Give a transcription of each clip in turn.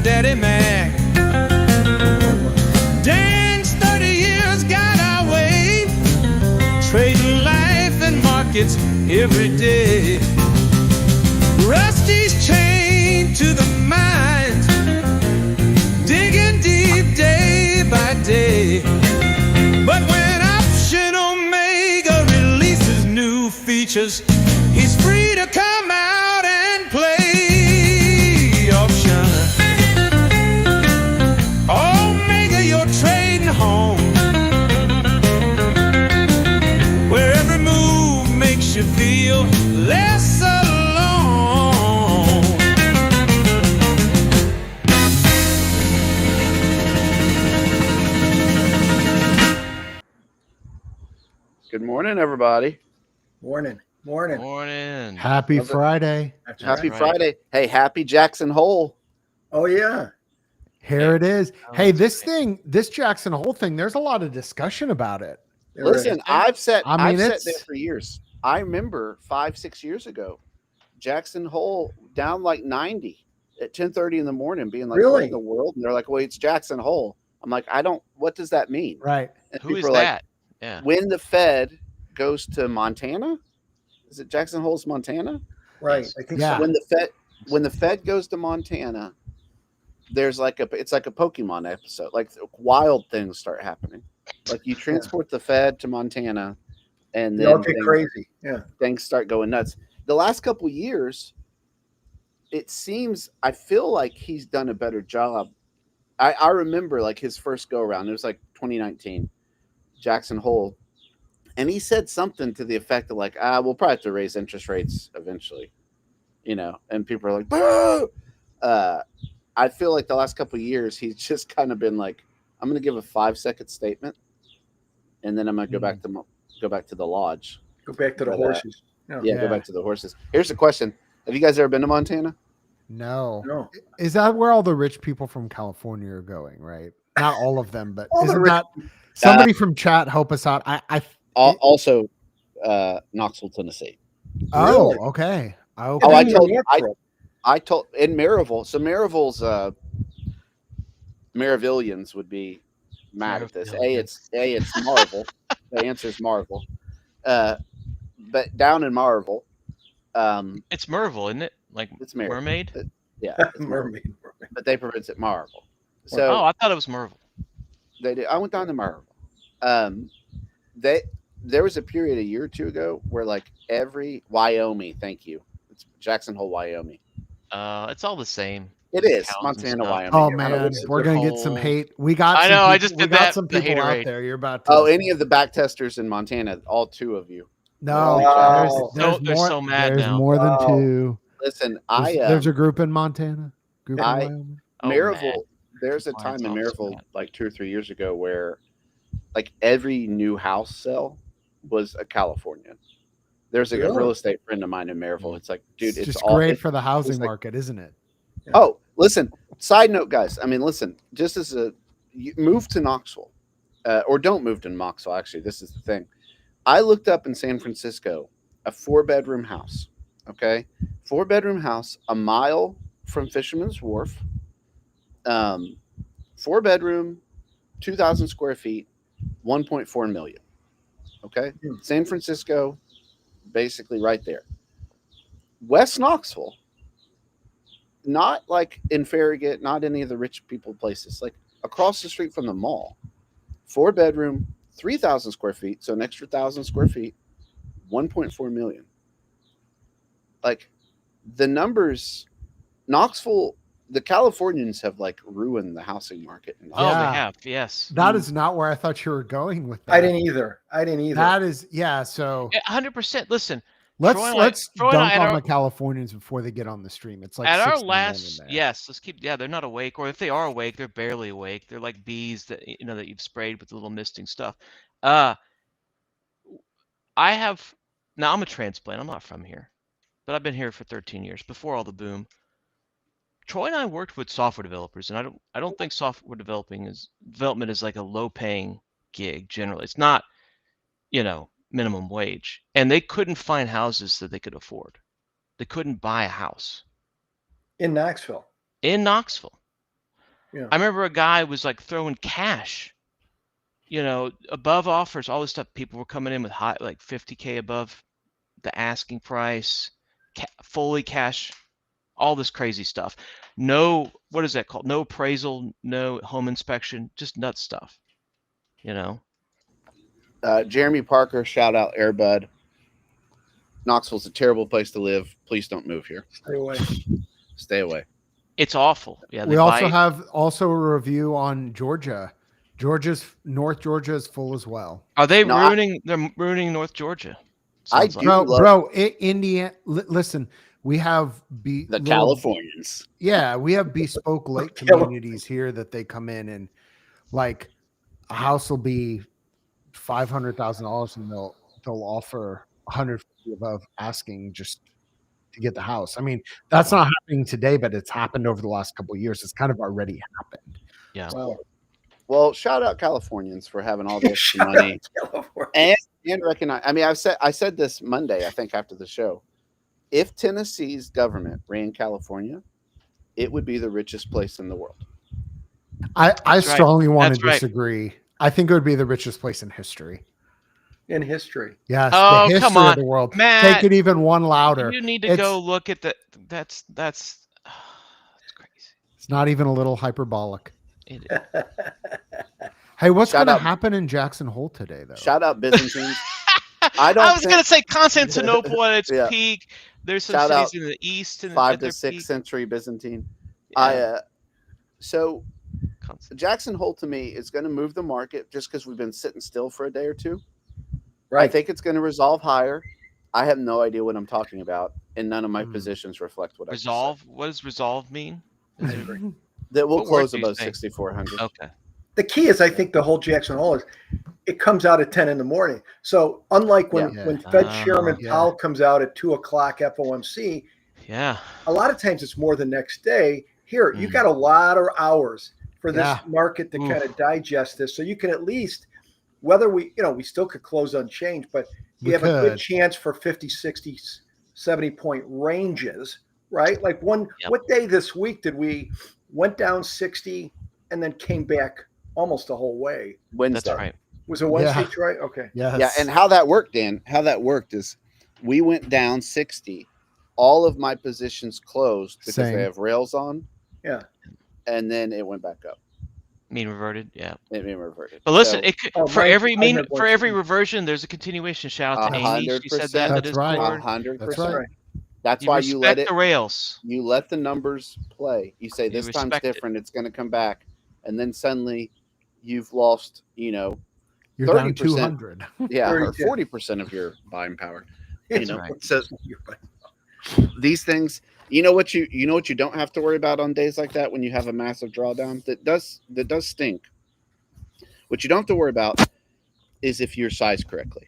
Daddy Mac. Dang's 30 years got our way, trading life and markets every day. Rusty's chained to the mines, digging deep day by day. But when Option Omega releases new features, he's free to come out and play option. Omega, you're trading home, where every move makes you feel less alone. Good morning, everybody. Morning. Happy Friday. Happy Friday. Hey, happy Jackson Hole. Oh, yeah. Here it is. Hey, this Jackson Hole thing, there's a lot of discussion about it. Listen, I've sat there it's for years. I remember 5-6 years ago, Jackson Hole down like 90 at 10:30 in the morning, being like, Really? what in the world? And they're like, well, it's Jackson Hole. I'm like, what does that mean? Right. And Who is people are that? like, Yeah. when the Fed goes to Montana, is it Jackson Hole's Montana? Right. I think Yeah. so. When the Fed goes to Montana, there's it's like a Pokemon episode. Like wild things start happening. Like you transport the Fed to Montana, and They all then get crazy. Yeah. things start going nuts. The last couple years, I feel like he's done a better job. I remember like his first go around. It was like 2019, Jackson Hole. And he said something to the effect of like, we'll probably have to raise interest rates eventually, and people are like, boo! I feel like the last couple of years, he's just kind of been like, I'm going to give a 5-second statement, and then I'm going to go back to the lodge. Go back to the horses. Go back to the horses. Here's the question. Have you guys ever been to Montana? No. Is that where all the rich people from California are going, right? Not all of them, but All the isn't rich- that somebody from chat help us out? Also, Knoxville, Tennessee. Oh, Really? okay. I told in Marville. So Marville's Marvillians would be mad at this. It's Marville. The answer is Marville. But down in Marville, It's Marville, isn't it? Like it's Marville. mermaid? Yeah, it's Mermaid. but they pronounce it Marville. So I thought it was Marville. they did. I went down to Marville. There was a period a year or two ago where like every Wyoming, thank you, it's Jackson Hole, Wyoming. It's all the same. It is Towns and Montana, stuff. Wyoming. Oh I don't know man, what it is. we're gonna get some hate. We got. I some know, people, I just did we got that, some the people out haterade. there. You're about to. Oh, any of the backtesters in Montana, all two of you. No, Wow. there's They're more. so mad There's now. more than Wow. two. Listen, There's a group in Montana. Group in I- Wyoming. Oh, Marville. man. There's a Mine's time in also Marville, mad. like 2 or 3 years ago, where like every new house sale was a Californian. There's a Really? real estate friend of mine in Marville. It's like, dude, It's it's just all great it's- for the housing it's like- market, isn't it? Oh, listen. Side note, guys. I mean, listen. Just as you move to Knoxville, or don't move to Knoxville. Actually, this is the thing. I looked up in San Francisco a 4-bedroom house. Okay, 4-bedroom house, a mile from Fisherman's Wharf. 4-bedroom, 2,000 square feet, 1.4 million. Okay, San Francisco, basically right there. West Knoxville. Not like in Farragut, not any of the rich people places, like across the street from the mall. 4-bedroom, 3,000 square feet, so an extra 1,000 square feet, 1.4 million. Like the numbers, Knoxville, the Californians have like ruined the housing market. In Oh, Yeah. they have. Yes. That is not where I thought you were going with that. I didn't either. That is, yeah. So 100%. Listen, let's Troy and I- let's Troy and I dunk at on our- the Californians before they get on the stream. It's like at our 60 men in last, there. yes, let's keep. Yeah, they're not awake, or if they are awake, they're barely awake. They're like bees that that you've sprayed with a little misting stuff. I have now. I'm a transplant. I'm not from here, but I've been here for 13 years before all the boom. Troy and I worked with software developers, and I don't think software development is like a low-paying gig generally. It's not, minimum wage, and they couldn't find houses that they could afford. They couldn't buy a house In Knoxville. in Knoxville. Yeah. I remember a guy was like throwing cash, above offers, all this stuff. People were coming in with high, like 50K above the asking price, fully cash, all this crazy stuff. No, what is that called? No appraisal, no home inspection, just nut stuff, Jeremy Parker, shout out Airbud. Knoxville's a terrible place to live. Please don't move here. Stay away. Stay away. It's awful. Yeah. We also have a review on Georgia. North Georgia is full as well. Are they ruining? They're ruining North Georgia. I do love Indiana. Listen, we have the Californians. Yeah, we have bespoke lake communities here that they come in and like a house will be $500,000 and they'll offer 150 above asking just to get the house. I mean, that's not happening today, but it's happened over the last couple of years. It's kind of already happened. Yeah. Well, shout out Californians for having all this money and recognize. I mean, I said this Monday, I think, after the show. If Tennessee's government ran California, it would be the richest place in the world. I strongly want to disagree. I think it would be the richest place in history. In history. Yes. Oh, the history come on, of the world. Matt, take it even one louder. You need to go look at the. That's crazy. It's not even a little hyperbolic. It is. Hey, what's going to happen in Jackson Hole today, though? Shout out Byzantines. I was going to say Constantinople at its peak. There's some cities in the east and 5th to 6th century Byzantine. Yeah. So Jackson Hole to me is going to move the market just because we've been sitting still for a day or two. Right. I think it's going to resolve higher. I have no idea what I'm talking about, and none of my positions reflect what resolve. What does resolve mean? That will close above 6,400. Okay. The key is, I think, the whole Jackson Hole is it comes out at 10 in the morning. So unlike when Fed Chairman Powell comes out at 2 o'clock FOMC, a lot of times it's more the next day. Here, you got a lot of hours for this market to kind of digest this. So you can at least, whether we still could close unchanged, but you have a good chance for 50, 60, 70 point ranges, right? Like what day this week did we went down 60 and then came back almost the whole way? Wednesday. That's right. Was it Wednesday, Troy? Okay. Yes. Yeah, and how that worked, Dan, is we went down 60. All of my positions closed because they have rails on. Yeah. And then it went back up. Mean reverted, It mean reverted. But listen, for every reversion, there's a continuation. Shout out to Amy. She said that. That's right. 100%. That's why you let the rails. You let the numbers play. You say this time's different. It's going to come back, and then suddenly you've lost. You're 30%, down 200. Yeah, or 40% of your buying power. Right. So these things. You know what you don't have to worry about on days like that when you have a massive drawdown that does stink. What you don't have to worry about is if you're sized correctly.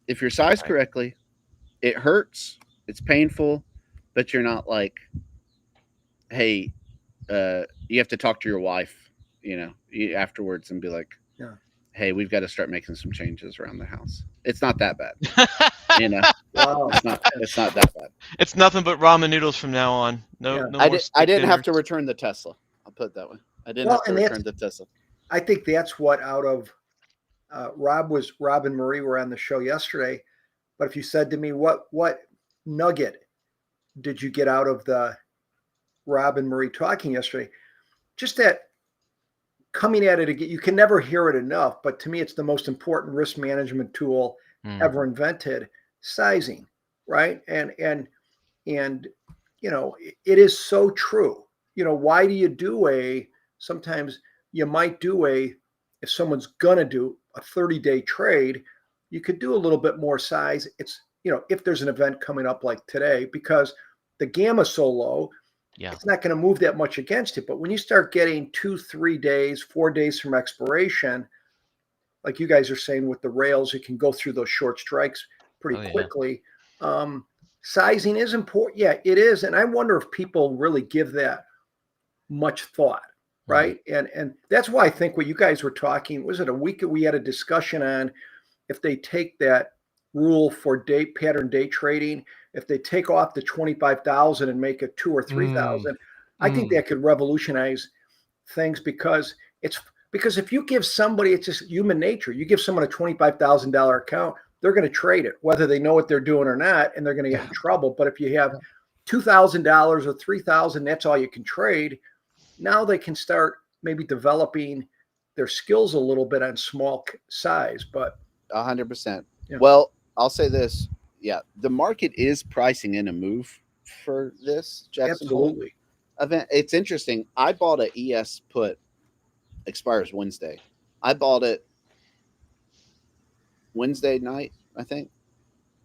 If you're sized correctly, it hurts, it's painful, but you're not like, hey, you have to talk to your wife, afterwards and be like, hey, we've got to start making some changes around the house. It's not that bad. Wow. It's not that bad. It's nothing but ramen noodles from now on. No I didn't have to return the Tesla. I'll put it that way. I didn't have to return the Tesla. I think that's what out of Rob and Marie were on the show yesterday. But if you said to me, what nugget did you get out of the Rob and Marie talking yesterday? Just that coming at it again, you can never hear it enough, but to me, it's the most important risk management tool ever invented, sizing, right? And it is so true. Why do you sometimes you might if someone's going to do a 30-day trade, you could do a little bit more size. It's, if there's an event coming up like today, because the gamma's so low, it's not going to move that much against it. But when you start getting 2, 3 days, 4 days from expiration, like you guys are saying with the rails, you can go through those short strikes pretty quickly. Sizing is important. Yeah, it is. And I wonder if people really give that much thought, right? And that's why I think what you guys were talking, was it a week that we had a discussion on if they take that rule for pattern day trading, if they take off the 25,000 and make it 2,000 or 3,000, I think that could revolutionize things because if you give somebody, it's just human nature. You give someone a $25,000 account, they're going to trade it, whether they know what they're doing or not, and they're going to get in trouble. But if you have $2,000 or $3,000, that's all you can trade. Now they can start maybe developing their skills a little bit on small size, but 100%. Yeah. Well, I'll say this. Yeah, the market is pricing in a move for this Jacksonville absolutely. event. It's interesting. I bought an ES put, expires Wednesday. I bought it Wednesday night, I think.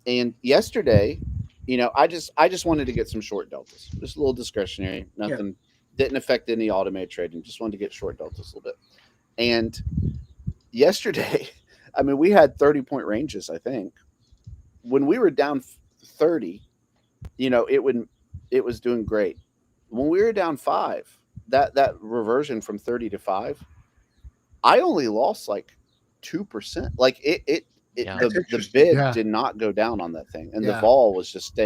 And yesterday, I just wanted to get some short deltas, just a little discretionary, nothing, didn't affect any automated trading. Just wanted to get short deltas a little bit. And yesterday, I mean, we had 30-point ranges, I think. When we were down 30, it was doing great. When we were down 5, that reversion from 30 to 5, I only lost like 2%. Like the bid did not go down on that thing, and the vol was just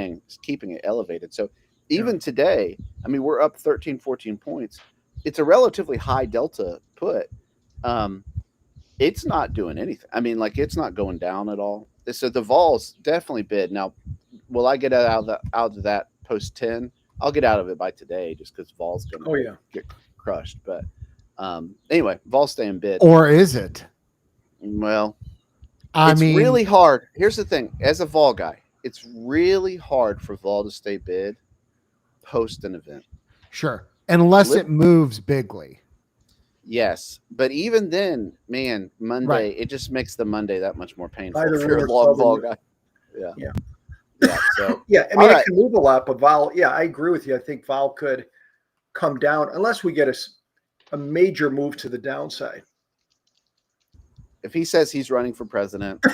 keeping it elevated. So even today, I mean, we're up 13, 14 points. It's a relatively high delta put. It's not doing anything. I mean, like, it's not going down at all. So the vol's definitely bid. Now, will I get out of that post 10? I'll get out of it by today, just because vol's gonna get crushed. But anyway, vol staying bid. Or is it? Well, it's really hard. Here's the thing: as a vol guy, it's really hard for vol to stay bid post an event. Sure, unless it moves bigly. Yes, but even then, man, Monday, it just makes the Monday that much more painful Either for a long vol guy. Yeah. So I mean, it can move a lot, but vol. Yeah, I agree with you. I think vol could come down unless we get a major move to the downside. If he says he's running for president,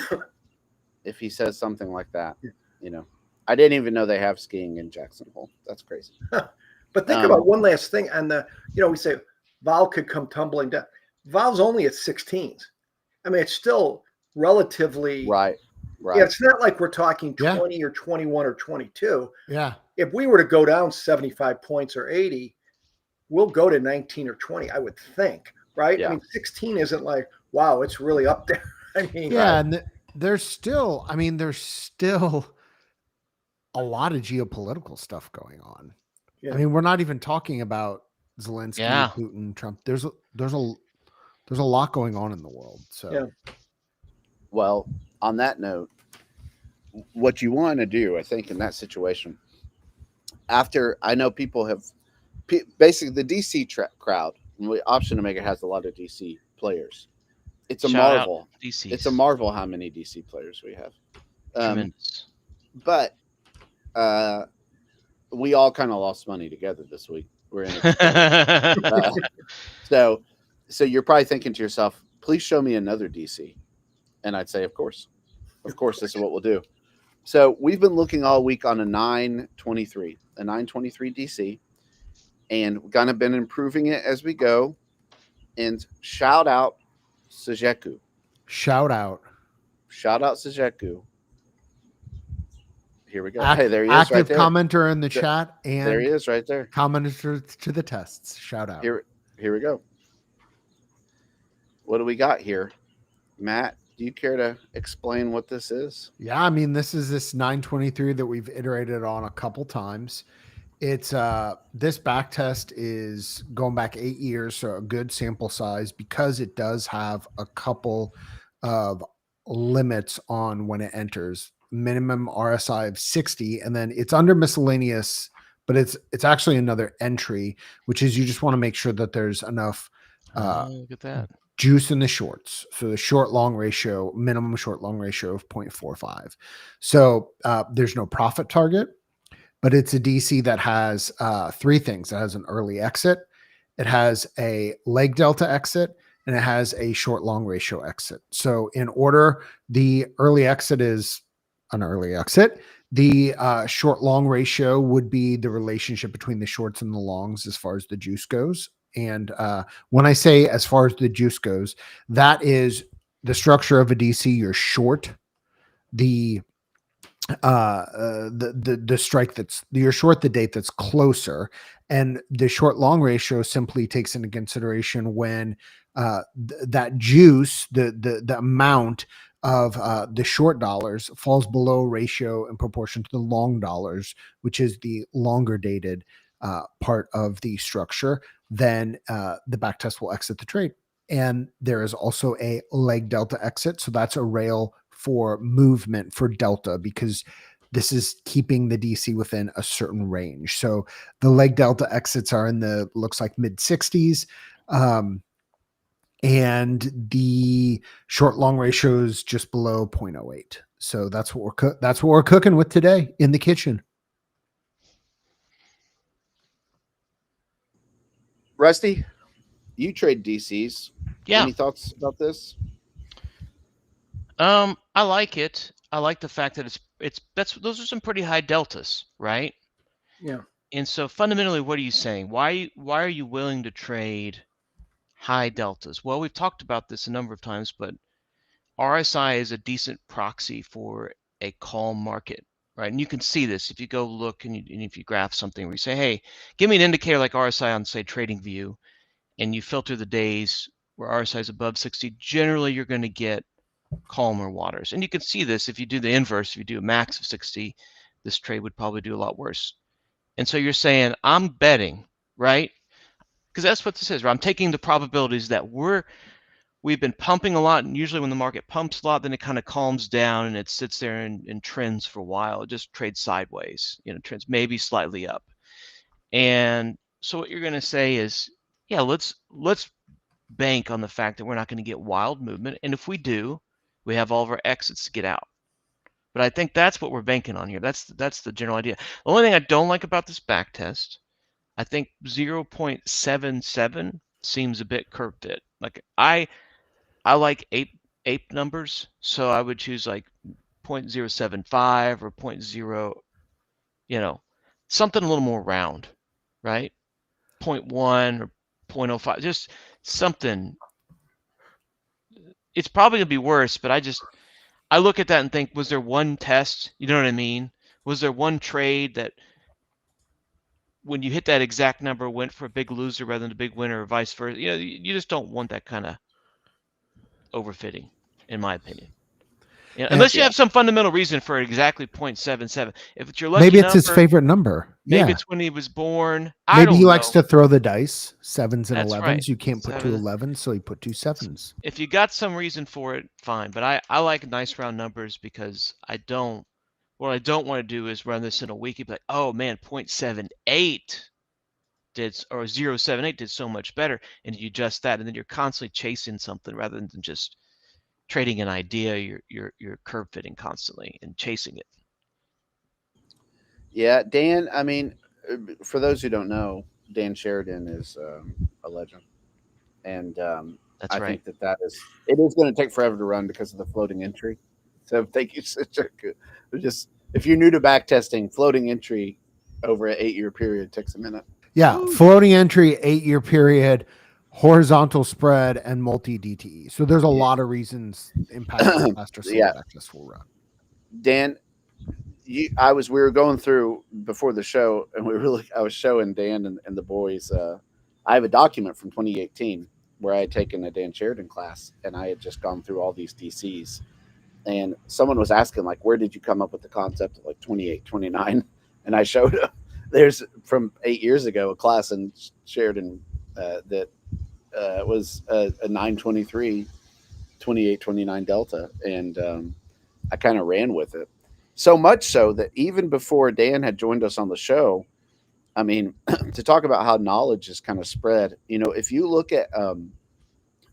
if he says something like that, I didn't even know they have skiing in Jackson Hole. That's crazy. But think about one last thing on the, we say vol could come tumbling down. Vol's only at 16s. I mean, it's still relatively right. Yeah, it's not like we're talking 20 or 21 or 22. Yeah. If we were to go down 75 points or 80, we'll go to 19 or 20, I would think, right? Yeah. I mean, 16 isn't like, wow, it's really up there. I mean, and there's still a lot of geopolitical stuff going on. Yeah. I mean, we're not even talking about Zelensky, Putin, Trump. There's a lot going on in the world. So, well, on that note, what you want to do, I think, in that situation, after I know people have basically the DC crowd, Option Omega has a lot of DC players. It's a marvel. It's a marvel how many DC players we have. But we all kind of lost money together this week. We're in it. So you're probably thinking to yourself, please show me another DC. And I'd say, of course, this is what we'll do. So we've been looking all week on a 923 DC, and we've kind of been improving it as we go. And shout out Sajeku. Shout out Sajeku. Here we go. Hey, there he is. Active right there. Commenter in the chat, and there he is right there. Commenter to the tests. Shout out. Here we go. What do we got here? Matt, do you care to explain what this is? Yeah, I mean, this is this 923 that we've iterated on a couple times. It's this back test is going back 8 years, so a good sample size, because it does have a couple of limits on when it enters. Minimum RSI of 60, and then it's under miscellaneous, but it's actually another entry, which is you just want to make sure that there's enough look at that juice in the shorts. So the short long ratio, minimum short long ratio of 0.45. So there's no profit target, but it's a DC that has three things. It has an early exit, it has a leg delta exit, and it has a short long ratio exit. So in order, the early exit is an early exit. The short long ratio would be the relationship between the shorts and the longs as far as the juice goes. And when I say as far as the juice goes, that is the structure of a DC. You're short the the strike you're short the date that's closer, and the short long ratio simply takes into consideration when that juice, the amount of the short dollars falls below ratio in proportion to the long dollars, which is the longer dated part of the structure. Then the backtest will exit the trade. And there is also a leg delta exit. So that's a rail for movement for delta, because this is keeping the DC within a certain range. So the leg delta exits are in the, looks like mid 60s. And the short long ratio is just below 0.08. So that's what we're cooking with today in the kitchen. Rusty, you trade DCs. Yeah. Any thoughts about this? I like it. I like the fact that those are some pretty high deltas, right? Yeah. And so fundamentally, what are you saying? Why are you willing to trade high deltas? Well, we've talked about this a number of times, but RSI is a decent proxy for a calm market, right? And you can see this if you go look and if you graph something where you say, hey, give me an indicator like RSI on, say, TradingView, and you filter the days where RSI is above 60, generally you're going to get calmer waters. And you can see this if you do the inverse. If you do a max of 60, this trade would probably do a lot worse. And so you're saying, I'm betting, right? Because that's what this is, right? I'm taking the probabilities that we've been pumping a lot, and usually when the market pumps a lot, then it kind of calms down and it sits there and trends for a while. It just trades sideways, trends maybe slightly up. And so what you're going to say is, yeah, let's bank on the fact that we're not going to get wild movement. And if we do, we have all of our exits to get out. But I think that's what we're banking on here. That's the general idea. The only thing I don't like about this back test, I think 0.77 seems a bit curve fit. Like I like ape numbers, so I would choose like 0.075 or 0.0, something a little more round, right? 0.1 or 0.05, just something. It's probably gonna be worse, but I look at that and think, was there one test? You know what I mean? Was there one trade that when you hit that exact number went for a big loser rather than a big winner, or vice versa? You just don't want that kind of overfitting, in my opinion. Unless you have some fundamental reason for exactly 0.77. If it's your lucky maybe it's number, his favorite number. Maybe it's when he was born. Maybe he likes to throw the dice, 7s and That's 11s. right. You can't put 2 11s, so he put 2 7s. If you got some reason for it, fine. But I like nice round numbers, because what I don't want to do is run this in a week and be like, oh man, 0.78 or 0.78 did so much better, and you adjust that, and then you're constantly chasing something rather than just trading an idea. You're curve fitting constantly and chasing it. Yeah, Dan, I mean, for those who don't know, Dan Sheridan is a legend. And That's right. think it is going to take forever to run because of the floating entry. So thank you such a good, if you're new to backtesting, floating entry over an 8-year period takes a minute. Yeah, floating entry, 8-year period, horizontal spread, and multi DTE. So there's a lot of reasons impacting faster backtest will run. Dan, we were going through before the show, and I was showing Dan and the boys. I have a document from 2018 where I had taken a Dan Sheridan class, and I had just gone through all these DCs. And someone was asking, like, where did you come up with the concept of like 28, 29? And I showed them. There's from 8 years ago a class in Sheridan that was a 923, 28, 29 delta, and I kind of ran with it. So much so that even before Dan had joined us on the show, I mean, to talk about how knowledge is kind of spread, if you look at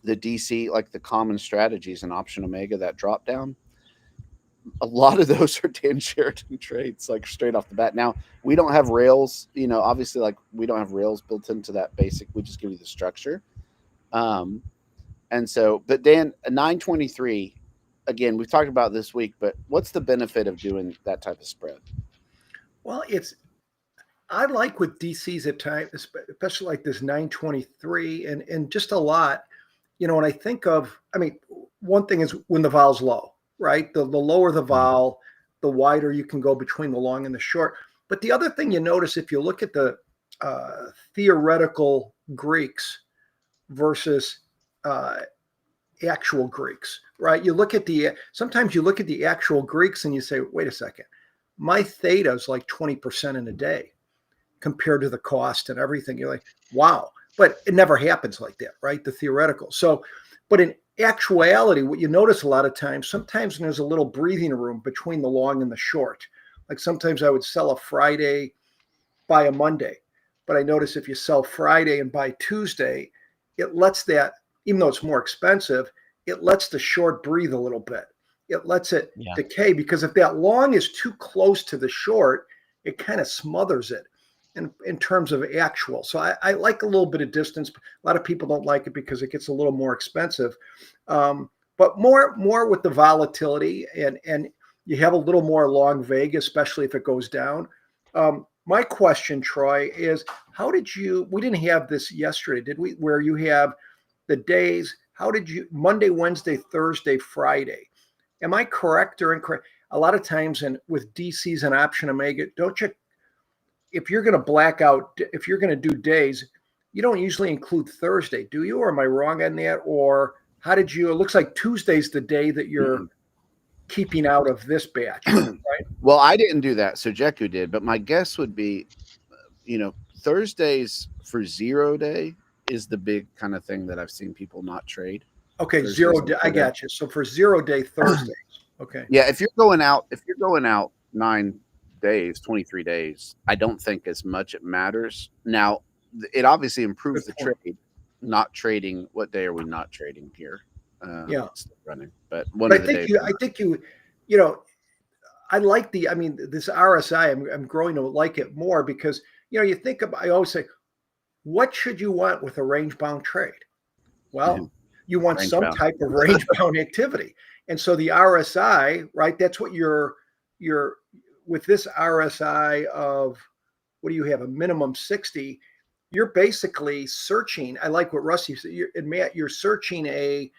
the DC, like the common strategies in Option Omega, that drop down, a lot of those are Dan Sheridan trades, like straight off the bat. Now, we don't have rails, obviously, like we don't have rails built into that basic. We just give you the structure. And so, but Dan, a 923, again, we've talked about this week, but what's the benefit of doing that type of spread? Well, I like with DCs at times, especially like this 923 and just a lot, when I think of, one thing is when the vol's low, right? The lower the vol, the wider you can go between the long and the short. But the other thing you notice, if you look at the theoretical Greeks versus actual Greeks, right? Sometimes you look at the actual Greeks and you say, wait a second, my theta is like 20% in a day compared to the cost and everything. You're like, wow. But it never happens like that, right? The theoretical. So, but in actuality, what you notice a lot of times, sometimes there's a little breathing room between the long and the short. Like sometimes I would sell a Friday, buy a Monday. But I notice if you sell Friday and buy Tuesday, it lets that, even though it's more expensive, it lets the short breathe a little bit. It lets it decay, because if that long is too close to the short, it kind of smothers it in terms of actual. So I like a little bit of distance. A lot of people don't like it because it gets a little more expensive. But more with the volatility, and you have a little more long Vega, especially if it goes down. My question, Troy, is we didn't have this yesterday, did we? Where you have the days, Monday, Wednesday, Thursday, Friday. Am I correct or incorrect? A lot of times with DCs and option omega, if you're going to black out, if you're going to do days, you don't usually include Thursday, do you? Or am I wrong on that? Or it looks like Tuesday's the day that you're keeping out of this batch, right? Well, I didn't do that. So Jeku did, but my guess would be, Thursdays for 0 day is the big kind of thing that I've seen people not trade. Okay, Thursdays 0 day. I got you. So for 0 day Thursdays. Okay. Yeah, if you're going out 9 days, 23 days, I don't think as much it matters. Now, it obviously improves the trade. Not trading. What day are we not trading here? It's still running, but I think I like this RSI. I'm growing to like it more because you think about. I always say, what should you want with a range bound trade? Well, you want some type of range bound activity, and so the RSI, right? That's what you're with this RSI of, what do you have? A minimum 60. You're basically searching. I like what Rusty said. Matt, you're searching a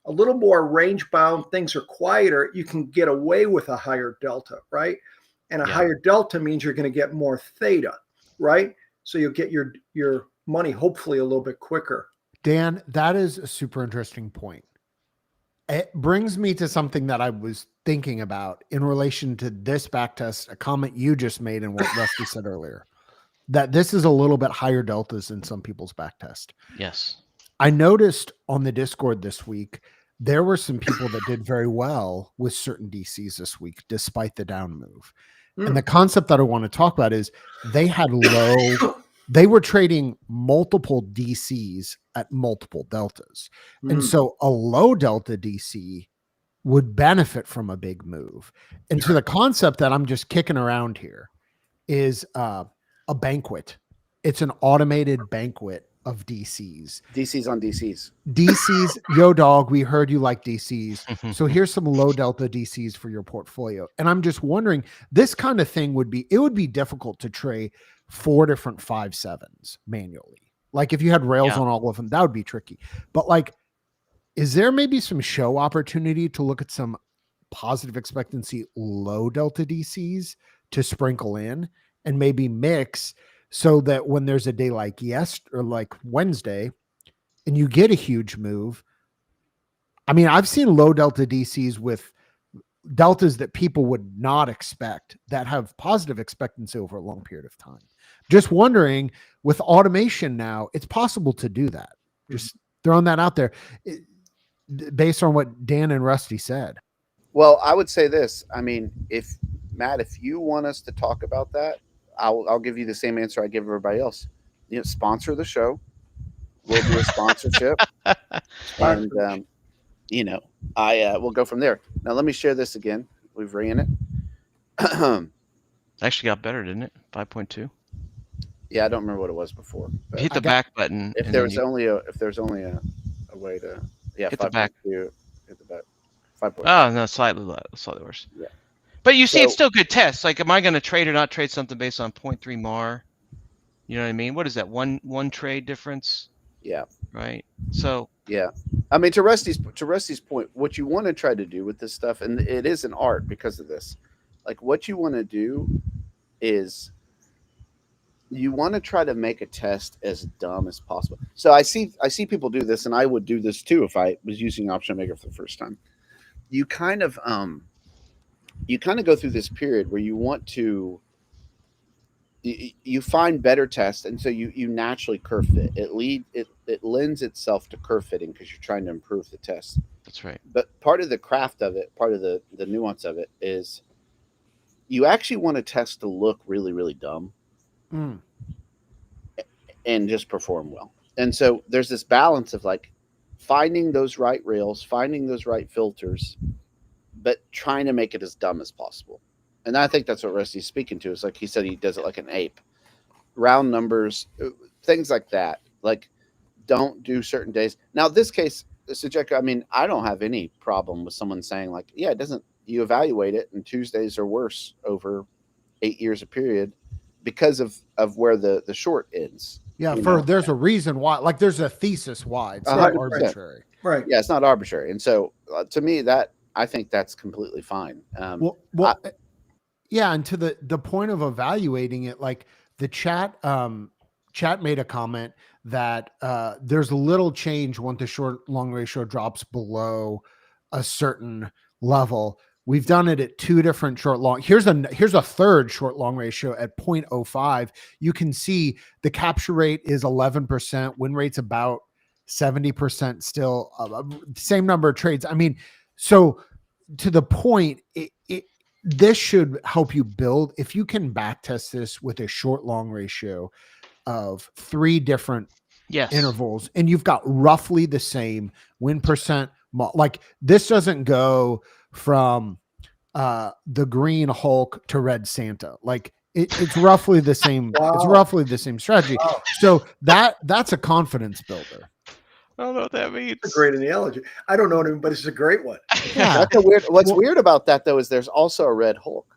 little more range bound. Things are quieter. You can get away with a higher delta, right? And a higher delta means you're going to get more theta, right? So you'll get your money hopefully a little bit quicker. Dan, that is a super interesting point. It brings me to something that I was thinking about in relation to this backtest, a comment you just made and what Rusty said earlier, that this is a little bit higher deltas in some people's backtest. Yes. I noticed on the Discord this week, there were some people that did very well with certain DCs this week, despite the down move. And the concept that I want to talk about is they were trading multiple DCs at multiple deltas. And so a low delta DC would benefit from a big move. And so the concept that I'm just kicking around here is a banquet. It's an automated banquet of DCs. DCs on DCs. DCs, yo dog, we heard you like DCs. So here's some low delta DCs for your portfolio. And I'm just wondering, this kind of thing would be difficult to trade 4 different 5/7s manually. Like if you had rails on all of them, that would be tricky. But like, is there maybe some show opportunity to look at some positive expectancy low delta DCs to sprinkle in and maybe mix, so that when there's a day like like Wednesday and you get a huge move? I mean, I've seen low delta DCs with deltas that people would not expect that have positive expectancy over a long period of time. Just wondering, with automation now, it's possible to do that. Just throwing that out there based on what Dan and Rusty said. Well, I would say this. I mean, if you want us to talk about that, I'll give you the same answer I give everybody else. Sponsor the show. We'll do a sponsorship, and we'll go from there. Now, let me share this again. We've ran it. Actually got better, didn't it? 5.2. Yeah, I don't remember what it was before. Hit the back button. If there's only a way to hit the back. Hit the back. 5.2. Oh no, slightly worse. Yeah. But you see, it's still good tests. Like, am I going to trade or not trade something based on 0.3 MAR? You know what I mean? What is that? One trade difference? Yeah. right? So Yeah. I mean, to Rusty's point, what you want to try to do with this stuff, and it is an art because of this, like what you want to do is you want to try to make a test as dumb as possible. So I see people do this, and I would do this too if I was using Option Maker for the first time. You kind of go through this period where you want to you find better tests, and so you naturally curve fit. It lends itself to curve fitting because you're trying to improve the test. that's right. But part of the craft of it, part of the nuance of it is you actually want a test to look really, really dumb and just perform well. And so there's this balance of like finding those right rails, finding those right filters, but trying to make it as dumb as possible. And I think that's what Rusty's speaking to. Is like he said, he does it like an ape. Round numbers, things like that. Like, don't do certain days. Now, this case, Sujeka, I mean, I don't have any problem with someone saying like, yeah, it doesn't. You evaluate it, and Tuesdays are worse over 8 years of period because of where the short ends. Yeah, know? there's a reason why. Like, there's a thesis why. It's not 100%. arbitrary. Right. Yeah, it's not arbitrary. And so, to me, I think that's completely fine. Yeah, and to the point of evaluating it, like the chat made a comment that there's a little change when the short long ratio drops below a certain level. We've done it at 2 different short long. Here's a third short long ratio at 0.05. You can see the capture rate is 11%, win rate's about 70% still, same number of trades. I mean, so to the point, this should help you build. If you can backtest this with a short long ratio of 3 different intervals, and you've got roughly the same win percent, like this doesn't go from the green Hulk to red Santa. Like it's roughly the same. Wow. It's roughly the same strategy. Wow. So that's a confidence builder. I don't know what that means. It's a great analogy. I don't know him, but it's a great one. Yeah. That's a weird. What's weird about that though is there's also a red Hulk.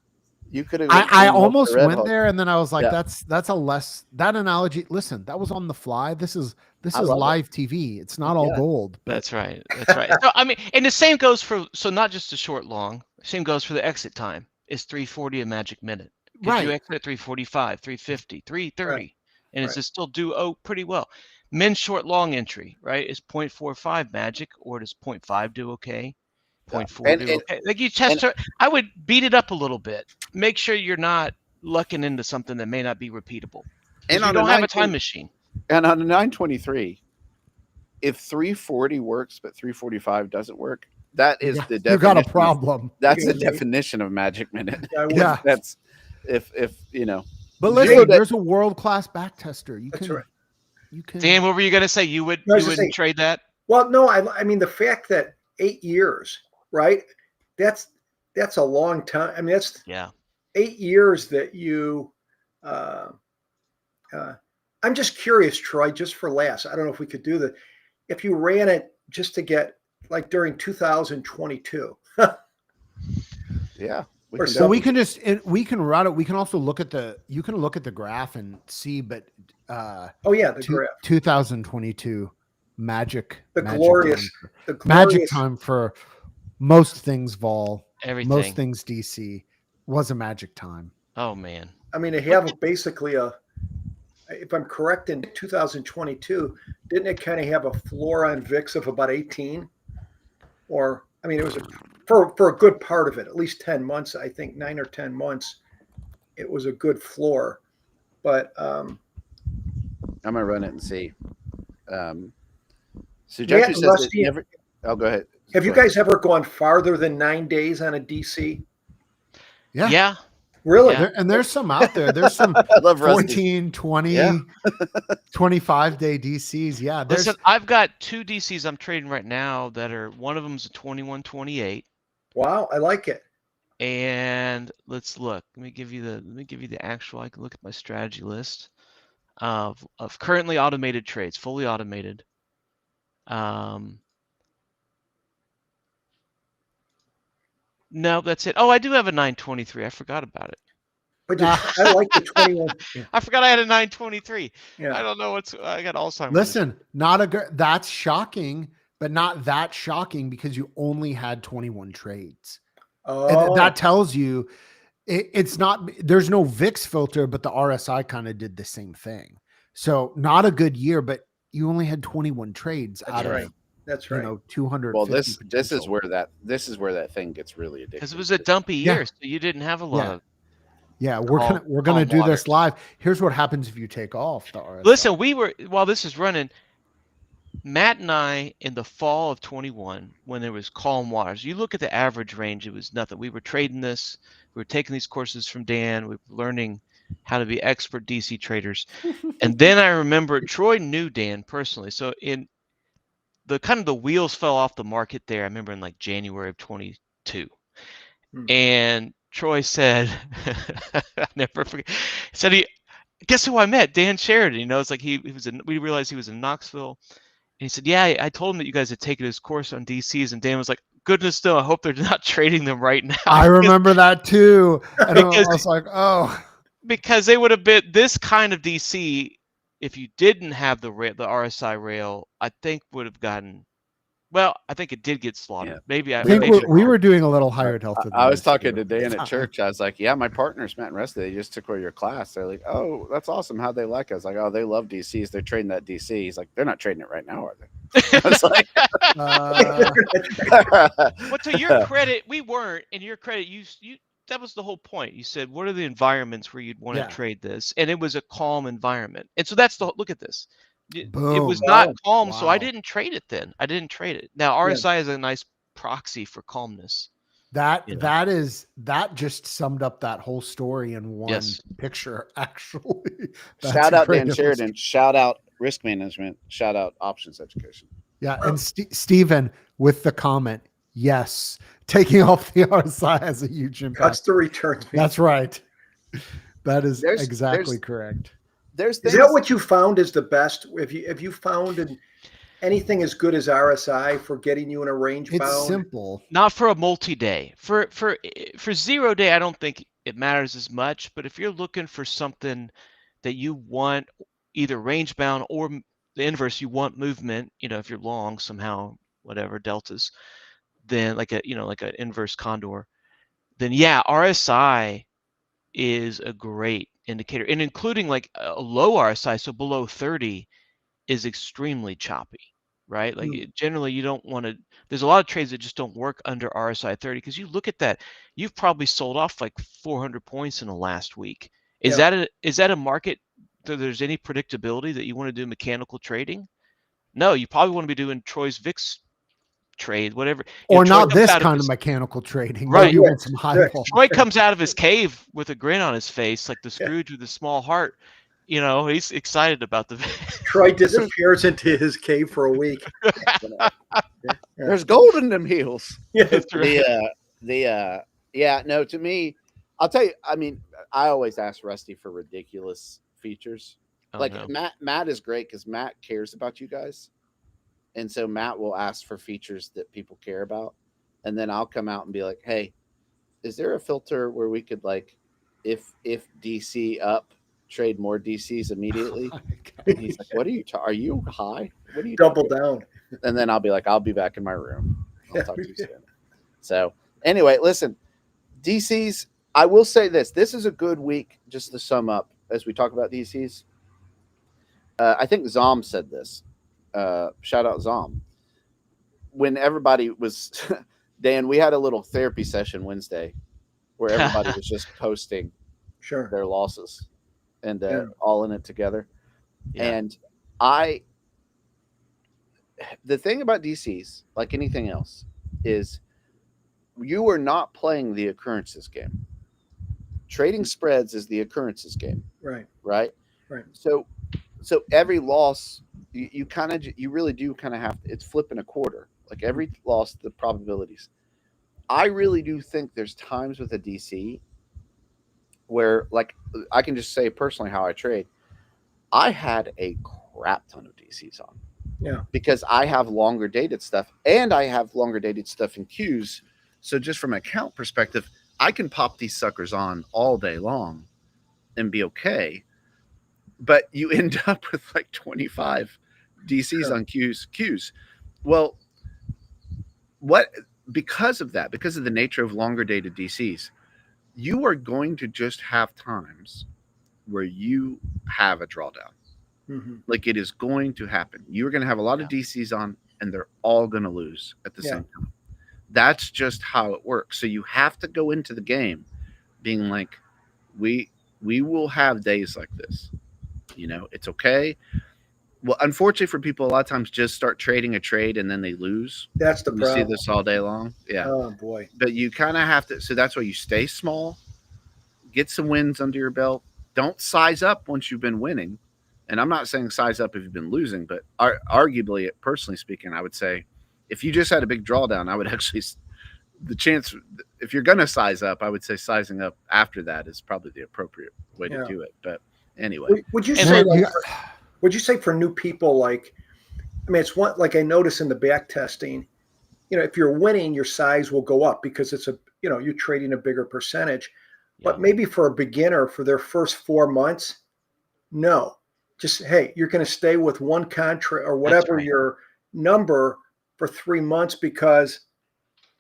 You could have. I almost went Hulk. there, and then I was like, Yeah. that's a less that analogy. Listen, that was on the fly. This is live TV. It's not all gold. That's right. That's right. So, I mean, and the same goes for not just the short long. Same goes for the exit time. It's 340 a magic minute. Right. You exit at 345, 350, 330, Right. and it's still do pretty well. Min short long entry, right, is 0.45 magic, or does 0.5 do okay? 0.4 do okay? Like you test it. I would beat it up a little bit. Make sure you're not lucking into something that may not be repeatable. And you don't have a time machine. And on a 923, if 340 works but 345 doesn't work, that is the definition. You got a problem. That's the definition of magic minute. Yeah. That's if you know. But listen, there's a world-class backtester. That's right. You can. Dan, what were you going to say? You wouldn't trade that? Well, no, I mean the fact that 8 years, right? That's a long time. I mean, that's 8 years that you. I'm just curious, Troy, just for laughs. I don't know if we could do that. If you ran it just to get like during 2022. Yeah. We can run it. We can also look at the graph and see, but the graph. 2022 magic time for most things vol, everything, most things DC was a magic time. Oh man. I mean, they have basically if I'm correct, in 2022, didn't it kind of have a floor on VIX of about 18? Or, I mean, it was for a good part of it, at least 10 months, I think 9 or 10 months, it was a good floor. But I'm going to run it and see. So Jeffrey says that never. Oh, go ahead. Have you guys ever gone farther than 9 days on a DC? Yeah. Really? Yeah. And there's some out there. There's some 14, 20, 25 day DCs. Yeah. Listen, I've got 2 DCs I'm trading right now that are, one of them's a 21.28. Wow, I like it. And let's look. Let me give you the actual. I can look at my strategy list of currently automated trades, fully automated. No, that's it. Oh, I do have a 923. I forgot about it. But I like the 21. Yeah. I forgot I had a 923. Yeah. I don't know I got Alzheimer's. Listen, that's shocking, but not that shocking because you only had 21 trades. Oh, And that tells you it's not, there's no VIX filter, but the RSI kind of did the same thing. So not a good year, but you only had 21 trades out right. of, That's you right. know, 200. Well, this is where that thing gets really addictive. Because it was a dumpy year, so you didn't have a lot of. Yeah, we're gonna do this live. Here's what happens if you take off the RSI. Listen, while this is running, Matt and I in the fall of 21, when there was calm waters, you look at the average range, it was nothing. We were trading this, we were taking these courses from Dan, we were learning how to be expert DC traders. And then I remember Troy knew Dan personally. So in the kind of the wheels fell off the market there. I remember in like January of 22. And Troy said, I never forget, said guess who I met? Dan Sheridan. You know, it's like we realized he was in Knoxville. And he said, yeah, I told him that you guys had taken his course on DCs. And Dan was like, goodness no, I hope they're not trading them right now. I remember that too. And I was like, oh. Because they would have been this kind of DC, if you didn't have the RSI rail, I think would have gotten, well, I think it did get slaughtered. Yeah. Maybe we were doing a little higher delta. I was talking to Dan at church. I was like, yeah, my partners, Matt and Rusty, they just took away your class. They're like, oh, that's awesome. How'd they like us? I was like, oh, they love DCs. They're trading that DC. He's like, they're not trading it right now, are they? I was like, but to your credit, we weren't. In your credit, you that was the whole point. You said, what are the environments where you'd want to trade this? And it was a calm environment. And so that's look at this. It was not calm, so I didn't trade it then. I didn't trade it. Now RSI is a nice proxy for calmness. That just summed up that whole story in one picture, actually. Shout out Dan Sheridan. Shout out risk management. Shout out options education. Yeah, and Stephen with the comment, yes, taking off the RSI has a huge impact. That's the return. That's right. That is exactly correct. Is that what you found is the best? If you found anything as good as RSI for getting you in a range bound? It's simple. Not for a multi-day. For 0 day, I don't think it matters as much. But if you're looking for something that you want, either range bound or the inverse, you want movement. You know, if you're long somehow, whatever deltas, then like an inverse condor, then RSI is a great indicator, and including like a low RSI, so below 30 is extremely choppy, right? Like generally you don't want to, there's a lot of trades that just don't work under RSI 30 because you look at that, you've probably sold off like 400 points in the last week. Is that a market that there's any predictability that you want to do mechanical trading? No, you probably want to be doing Troy's VIX trade, whatever. Or not this kind of mechanical trading. Right. You want some high ball. Troy comes out of his cave with a grin on his face, like the Scrooge with a small heart. You know, he's excited about the. Troy disappears into his cave for a week. There's gold in them heels. Yeah, no, to me, I'll tell you, I mean, I always ask Rusty for ridiculous features. Matt is great because Matt cares about you guys. And so Matt will ask for features that people care about. And then I'll come out and be like, hey, is there a filter where we could, like, if DC up, trade more DCs immediately? And he's like, what are you are you high? What are you double down? And then I'll be like, I'll be back in my room. I'll talk to you soon. So anyway, listen, DCs, I will say this is a good week, just to sum up as we talk about DCs. I think Zom said this. Shout out Zom. When everybody was Dan, we had a little therapy session Wednesday where everybody was just posting their losses and all in it together. And the thing about DCs, like anything else, is you are not playing the occurrences game. Trading spreads is the occurrences game. Right. So every loss, you really do kind of have to, it's flipping a quarter. Like every loss, the probabilities. I really do think there's times with a DC where, like, I can just say personally how I trade. I had a crap ton of DCs on. Yeah. Because I have longer dated stuff and I have longer dated stuff in queues. So just from an account perspective, I can pop these suckers on all day long and be okay. But you end up with like 25 DCs on Qs. Well, because of that, because of the nature of longer dated DCs, you are going to just have times where you have a drawdown. Mm-hmm. Like it is going to happen. You're going to have a lot of DCs on, and they're all going to lose at the same time. That's just how it works. So you have to go into the game being like, we will have days like this. You know, it's okay. Well, unfortunately for people, a lot of times just start trading a trade and then they lose. That's the problem. You see this all day long. Yeah. Oh boy. But you kind of have to. So that's why you stay small, get some wins under your belt. Don't size up once you've been winning. And I'm not saying size up if you've been losing, but arguably, personally speaking, I would say if you just had a big drawdown, I would actually, the chance, if you're going to size up, I would say sizing up after that is probably the appropriate way to do it. But anyway. Would you say, would you say for new people, like, I mean, it's one, like I notice in the back testing, you know, if you're winning, your size will go up because it's you're trading a bigger percentage. But maybe for a beginner, for their first 4 months, no. Just, hey, you're going to stay with one contract or whatever your number for 3 months because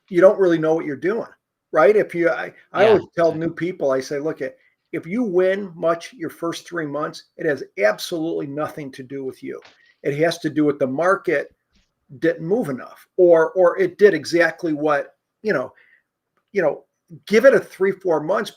you don't really know what you're doing, right? If you, I always tell new people, I say, look, if you win much your first 3 months, it has absolutely nothing to do with you. It has to do with the market didn't move enough, or it did exactly what, give it a 3-4 months.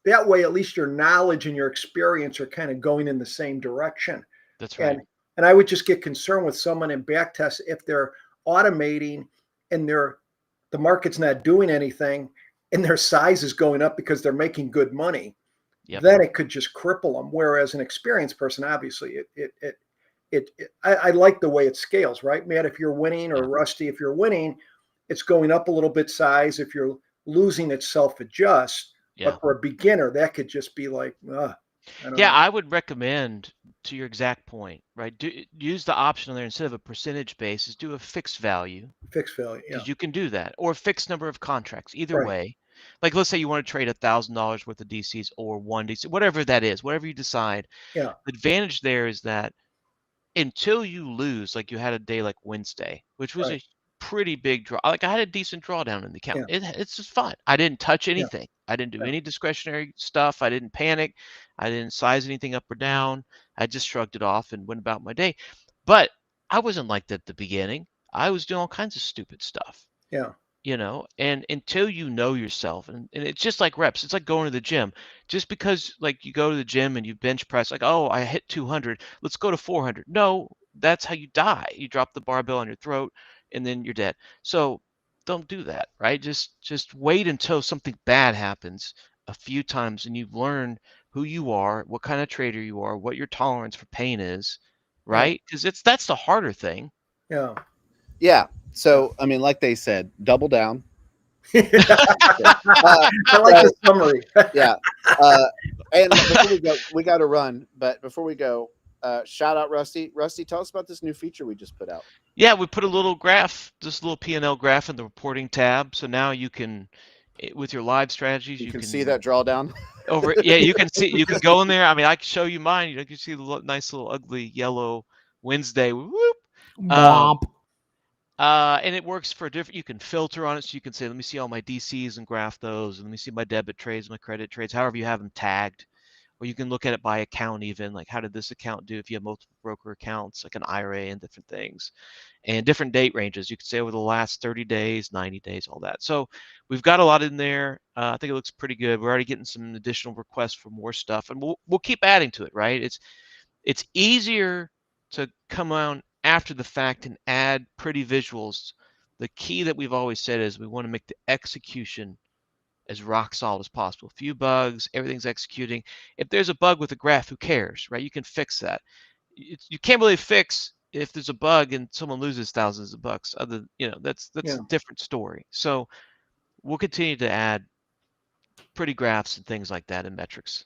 That way, at least your knowledge and your experience are kind of going in the same direction. That's right. And I would just get concerned with someone in backtest if they're automating and the market's not doing anything and their size is going up because they're making good money. Then it could just cripple them. Whereas an experienced person, obviously, I like the way it scales, right, Matt? If you're winning, or Rusty, if you're winning, it's going up a little bit size. If you're losing, it self-adjusts. But for a beginner, that could just be like, I don't know. I would recommend, to your exact point, right? Use the option there instead of a percentage basis, do a fixed value. Fixed value, because you can do that, or a fixed number of contracts. Either way, like let's say you want to trade $1,000 worth of DCs or one DC, whatever that is, whatever you decide. The advantage there is that until you lose, like you had a day like Wednesday, which was a pretty big draw. Like I had a decent drawdown in the account. It's just fun. I didn't touch anything. I didn't do any discretionary stuff. I didn't panic. I didn't size anything up or down. I just shrugged it off and went about my day. But I wasn't like that at the beginning. I was doing all kinds of stupid stuff. And until you know yourself, and it's just like reps. It's like going to the gym. Just because like you go to the gym and you bench press, like, oh, I hit 200, let's go to 400. No, that's how you die. You drop the barbell on your throat and then you're dead. So don't do that, right? Just wait until something bad happens a few times and you've learned who you are, what kind of trader you are, what your tolerance for pain is, right? Because that's the harder thing. So, I mean, like they said, double down. I like the summary. And before we go, we got to run. But before we go, shout out Rusty. Rusty, tell us about this new feature we just put out. Yeah, we put a little graph, just a little P&L graph in the reporting tab. So now you can, with your live strategies, you can see that drawdown. You can see, you can go in there. I mean, I can show you mine. You can see the nice little ugly yellow Wednesday. Whoop. And it works for different, you can filter on it. So you can say, let me see all my DCs and graph those. And let me see my debit trades, my credit trades, however you have them tagged. Or you can look at it by account even, like how did this account do if you have multiple broker accounts, like an IRA and different things. And different date ranges. You could say over the last 30 days, 90 days, all that. So we've got a lot in there. I think it looks pretty good. We're already getting some additional requests for more stuff. And we'll keep adding to it, right? It's easier to come on after the fact and add pretty visuals. The key that we've always said is we want to make the execution as rock solid as possible. Few bugs, everything's executing. If there's a bug with a graph, who cares, right? You can fix that. You can't really fix if there's a bug and someone loses thousands of bucks. That's a different story. So we'll continue to add pretty graphs and things like that and metrics.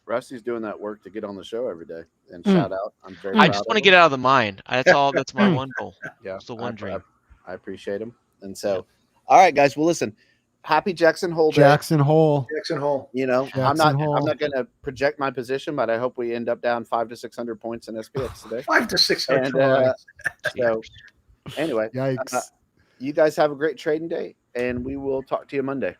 Rusty's doing that work to get on the show every day. And shout out. I just want to get out of the mind. That's all. That's my one goal. Yeah, it's the one dream. I appreciate him. And so, all right, guys. Well, listen. happy Jackson Hole day. Jackson Hole. Jackson Hole. You know, I'm Jackson not Hole. going to project my position, but I hope we end up down 500 to 600 points in SPX today. 500 to 600. And so anyway, Yikes. you guys have a great trading day, and we will talk to you Monday.